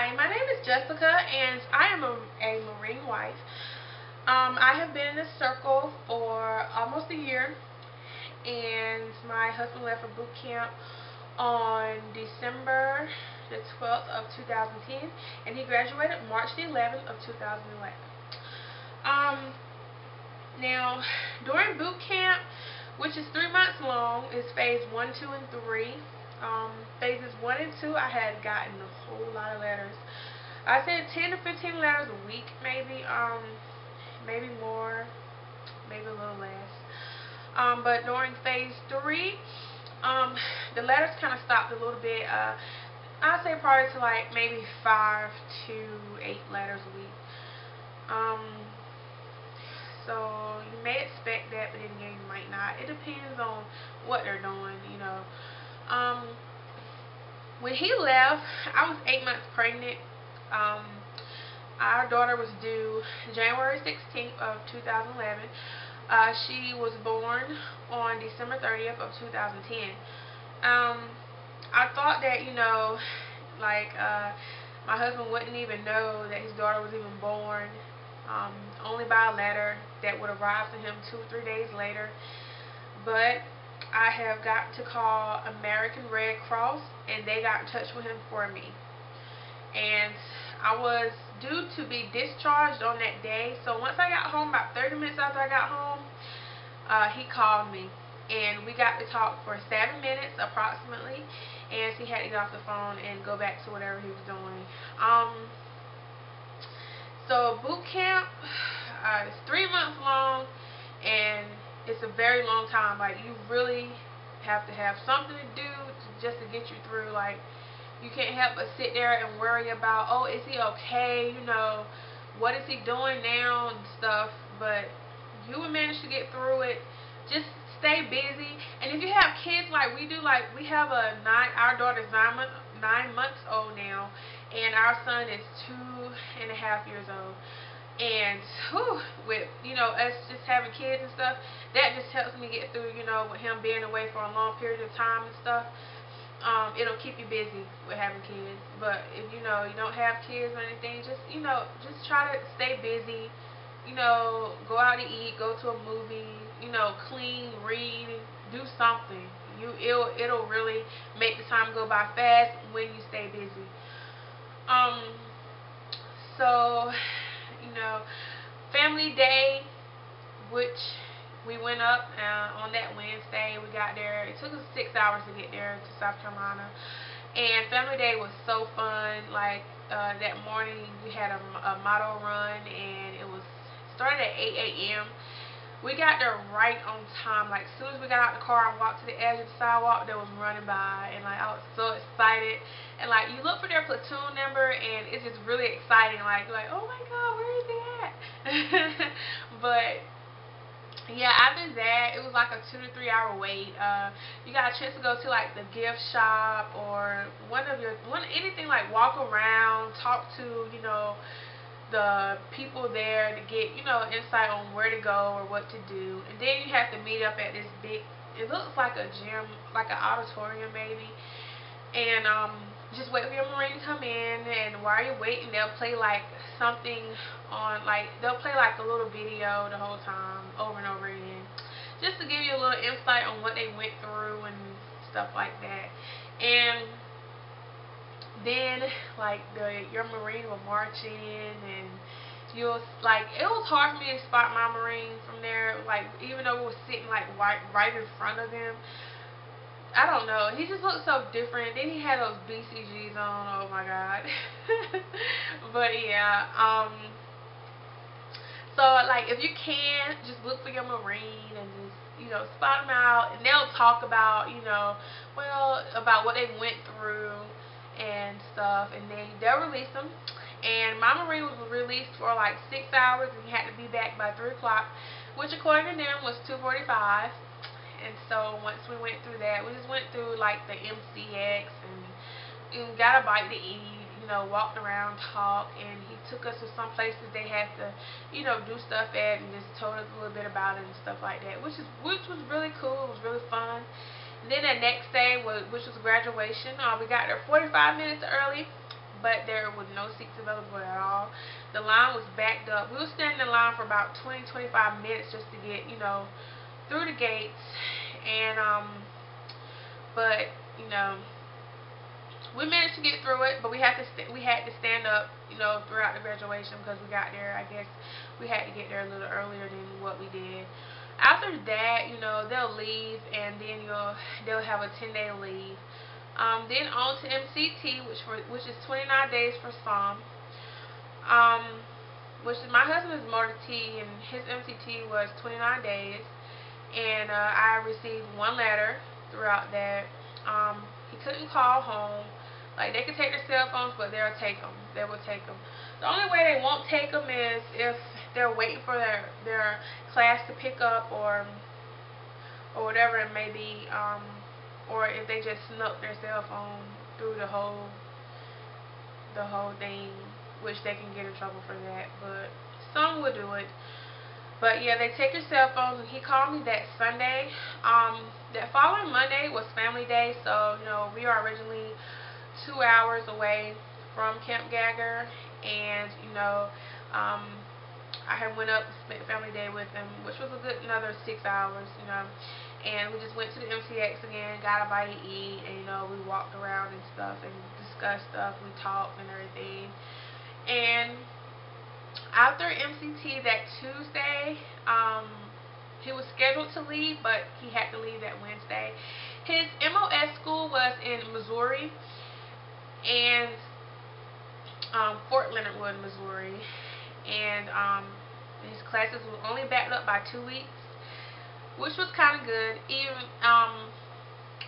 Hi, my name is Jessica, and I am a Marine wife. I have been in this circle for almost a year, and my husband left for boot camp on December the 12th of 2010, and he graduated March the 11th of 2011. Now, during boot camp, which is 3 months long, is phase 1, 2, and 3. Phases 1 and 2, I had gotten a whole lot of letters. I said 10 to 15 letters a week, maybe, maybe more, maybe a little less. But during phase 3, the letters kind of stopped a little bit. I'd say probably to like maybe 5 to 8 letters a week. So you may expect that, but then again you might not. It depends on what they're doing, you know. When he left, I was 8 months pregnant. Our daughter was due January 16th of 2011. She was born on December 30th of 2010. I thought that, you know, like my husband wouldn't even know that his daughter was even born, only by a letter that would arrive to him 2 or 3 days later. But I have got to call American Red Cross, and they got in touch with him for me. And I was due to be discharged on that day. So once I got home, about 30 minutes after I got home, he called me, and we got to talk for 7 minutes approximately. And he had to get off the phone and go back to whatever he was doing. So boot camp is 3 months long, and it's a very long time. Like, you really have to have something to do just to get you through. Like, you can't help but sit there and worry about, oh, is he okay? You know, what is he doing now and stuff. But you will manage to get through it. Just stay busy. And if you have kids like we do, like we have our daughter's 9 months old now, and our son is 2.5 years old. And with, you know, us just having kids and stuff, that just helps me get through, you know, with him being away for a long period of time and stuff. It'll keep you busy with having kids. But if, you know, you don't have kids or anything, just, you know, just try to stay busy. You know, go out to eat, go to a movie, you know, clean, read, do something. It'll really make the time go by fast when you stay busy. So, you know, family day, which we went up on that Wednesday. We got there. It took us 6 hours to get there to South Carolina. And family day was so fun. Like, that morning we had a motto run, and it started at 8 a.m. We got there right on time. Like, as soon as we got out the car and walked to the edge of the sidewalk, there was running by, and like I was so excited. And like, you look for their platoon number, and it's just really exciting. Like, you're like, oh my God, where is he at? But yeah, after that, it was like a 2 to 3 hour wait. You got a chance to go to like the gift shop or anything, like walk around, talk to, you know, the people there to get, you know, insight on where to go or what to do. And then you have to meet up at this big, it looks like a gym, like an auditorium maybe. And just wait for your Marine to come in, and while you're waiting, they'll play like something on, like they'll play like a little video the whole time over and over again, just to give you a little insight on what they went through and stuff like that. And then like your Marine will march in, and you'll, like, it was hard for me to spot my Marine from there, like even though we were sitting like right in front of him. I don't know, he just looked so different. Then he had those BCGs on, oh my God. But yeah, so like if you can, just look for your Marine and just, you know, spot them out, and they'll talk about, you know, well, about what they went through and stuff, and then they'll release them. And my Marine was released for like 6 hours, and he had to be back by 3 o'clock, which according to them was 2:45. And so once we went through that, we just went through like the MCX and got a bite to eat, you know, walked around, talked, and he took us to some places they had to, you know, do stuff at, and just told us a little bit about it and stuff like that, which was really cool. It was really fun. And then the next day, which was graduation, we got there 45 minutes early, but there was no seats available at all. The line was backed up. We were standing in line for about 20-25 minutes just to get, you know, through the gates. And but you know, we managed to get through it, but we had to stand up, you know, throughout the graduation because we got there. I guess we had to get there a little earlier than what we did. After that, you know, they'll leave, and then they'll have a 10-day leave. Then on to MCT, which is 29 days for some. Which is, my husband's motor T, and his MCT was 29 days, and I received one letter throughout that. He couldn't call home. Like, they could take their cell phones, but they'll take them. They will take them. The only way they won't take them is if they're waiting for their class to pick up, or whatever it may be, or if they just snuck their cell phone through the whole thing, which they can get in trouble for that. But some will do it. But yeah, they take your cell phones, and he called me that Sunday. That following Monday was Family Day, so you know, we are originally 2 hours away from Camp Gagger, and you know, I had went up and spent Family Day with him, which was another 6 hours, you know. And we just went to the MCX again, got a bite to eat, and you know, we walked around and stuff and discussed stuff. We talked and everything. And after MCT that Tuesday, he was scheduled to leave, but he had to leave that Wednesday. His MOS school was in Missouri, and Fort Leonard Wood, Missouri, and his classes were only backed up by 2 weeks, which was kind of good. Even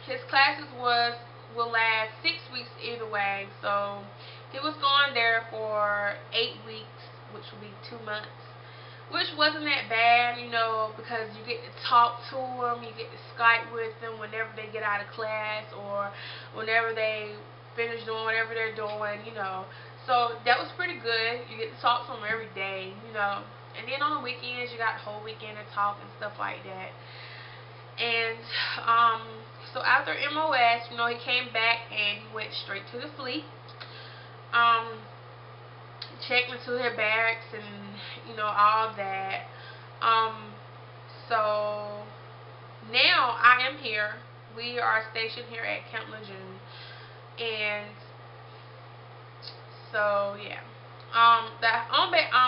his classes will last 6 weeks either way, so he was going there for 8 weeks, which would be 2 months, which wasn't that bad, you know, because you get to talk to them, you get to Skype with them whenever they get out of class, or whenever they finish doing whatever they're doing, you know. So that was pretty good. You get to talk to them every day, you know. And then on the weekends, you got the whole weekend to talk and stuff like that. And so after MOS, you know, he came back and he went straight to the fleet. Checked into their barracks and, you know, all that. So now I am here. We are stationed here at Camp Lejeune. And so yeah,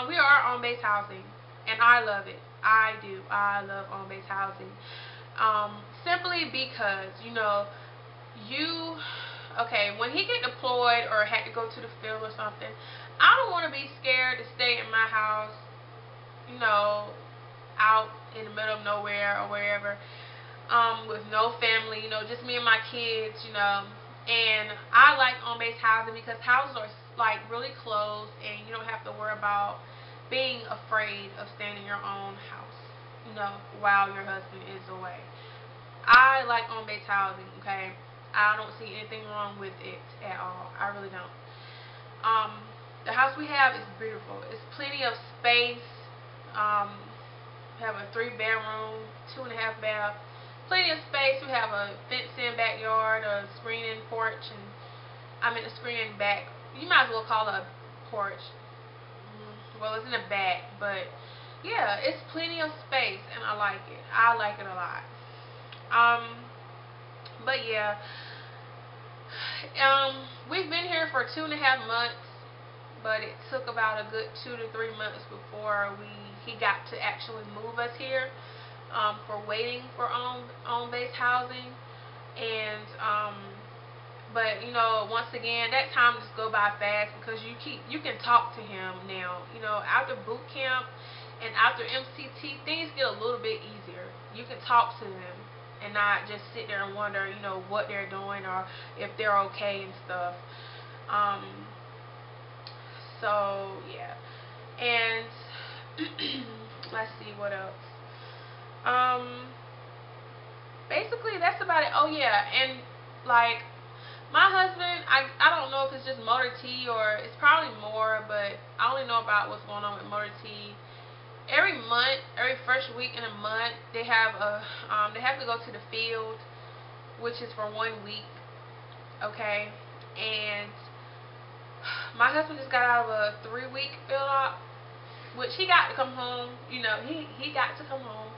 we are on base housing, and I love it. I do. I love on base housing. Simply because, you know, when he get deployed or had to go to the field or something, I don't want to be scared to stay in my house, you know, out in the middle of nowhere or wherever, with no family, you know, just me and my kids, you know. And I like on-base housing because houses are like really close, and you don't have to worry about being afraid of staying in your own house, you know, while your husband is away. I like on-base housing, okay? I don't see anything wrong with it at all. I really don't. The house we have is beautiful. It's plenty of space. We have a 3-bedroom, 2.5 bath. Plenty of space. We have a fenced-in backyard, a screened-in porch, and a screened back. You might as well call it a porch. Well, it's in the back, but yeah, it's plenty of space, and I like it. I like it a lot. But yeah, we've been here for 2.5 months, but it took about a good 2 to 3 months before he got to actually move us here. For waiting for on-base housing, and but you know, once again, that time just go by fast because you can talk to him now. You know, after boot camp and after MCT, things get a little bit easier. You can talk to them and not just sit there and wonder, you know, what they're doing or if they're okay and stuff. So yeah, and let's see what else. Basically that's about it. Oh yeah, and like my husband, I don't know if it's just motor T or it's probably more, but I only know about what's going on with motor T. Every month, every first week in a month, they have to go to the field, which is for 1 week. Okay, and My husband just got out of a 3-week field op, which he got to come home. You know, he got to come home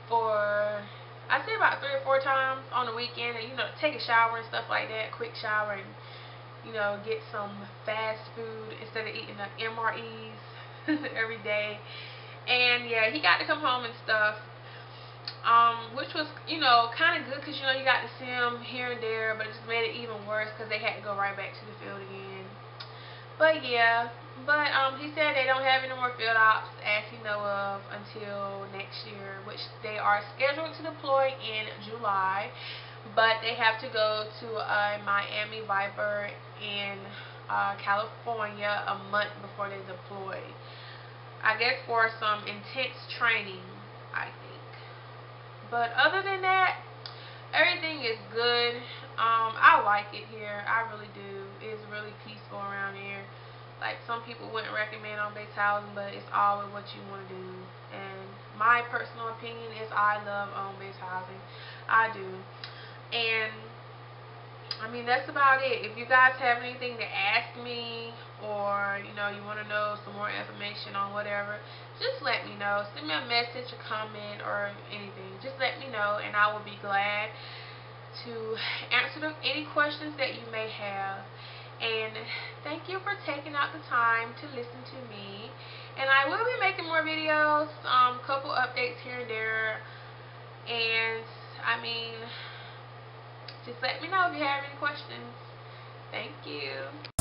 for, I say, about 3 or 4 times on the weekend, and, you know, take a shower and stuff like that, quick shower, and, you know, get some fast food instead of eating the MREs every day. And yeah, he got to come home and stuff, which was, you know, kind of good, because, you know, you got to see him here and there, but it just made it even worse because they had to go right back to the field again. But yeah, he said they don't have any more field ops, as he know of, until next year, which they are scheduled to deploy in July, but they have to go to a Miami Viper in California a month before they deploy. I guess for some intense training, I think. But other than that, everything is good. I like it here. I really do. It's really peaceful around here. Like, some people wouldn't recommend on base housing, but it's all with what you want to do. And my personal opinion is I love on base housing. I do. And I mean, that's about it. If you guys have anything to ask me, or, you know, you want to know some more information on whatever, just let me know. Send me a message, a comment, or anything. Just let me know, and I will be glad to answer any questions that you may have. And thank you for taking out the time to listen to me. And I will be making more videos, couple updates here and there. And I mean, just let me know if you have any questions. Thank you.